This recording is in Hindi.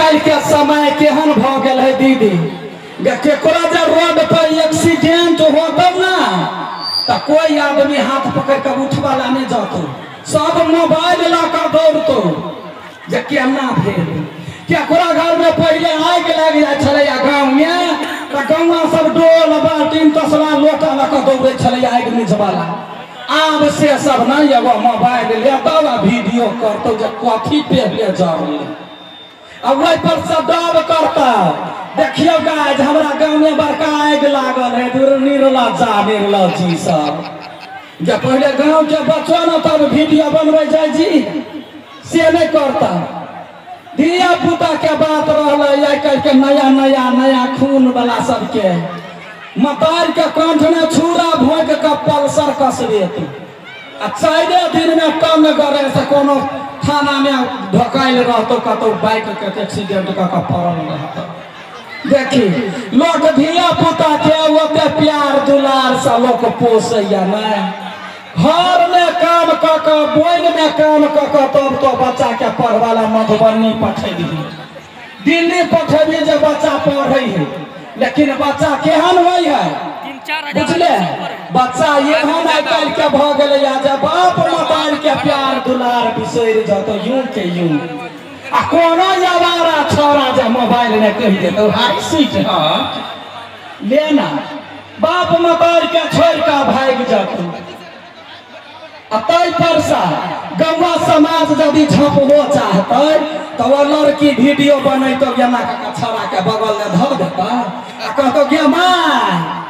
कल के समय केहन भ गेल है दीदी केकरा जे रोड पर एक्सीडेंट होता ना तो कोई आदमी हाथ पकड़ के उठवाला नहीं जातो सब मोबाइल लाकर दौड़तो जे केना भेल केकरा घर में पहले आग लग जाए छले गाँव में तो गौवा सब डोल बाल्टीन तसला लोटा लकर दौड़े छले आग मिझवाला आब से सब नहीं एगो मोबाइल लेता वीडियो करतो जे कथी पे ले जाओ अब वही पर से दाव करता देखियो गाय हमारा गाँव में बड़का आग लागल है दूर निर्ला जा निर्ला जी सब जब पहले गाँव के बच्चों न तब वीडियो बनवे जाए जी से नहीं करता धिया पुता के बात रहा के नया नया नया खून वाला सबके मतार के कंठ में छुरा भोग के पल्सर कसबे आ 4 दिन में कम करे से कोनो थाना में ढकाइल रहतो कतो बाइक के एक्सीडेंट का पड़ल रहतो देखी लोग धिया पुता के ओते प्यार दुलार से लोग पोसैया नहीं घर में काम क बोइन में काम क तब तो बच्चा के पढ़वाला मधुबनी पठेबी दिल्ली पठेबी जो बच्चा पढ़े है लेकिन बच्चा केहन होई है बुझले बच्चा एहन आजकल के भ गेले जे बाप मतार के प्यार दुलार बिसर जतो यूं के यूं आ कोनो यावारा छोरा जे मोबाइल में कह देतो हाई सीट हां लेना बाप मतार के छोड़ का भाग जातो अतई पर सा गौवा समाज यदि झपबो चाहते तो वो लड़की वीडियो बने तो गेना का छड़ा के बगल में धर देता कहतो गे मां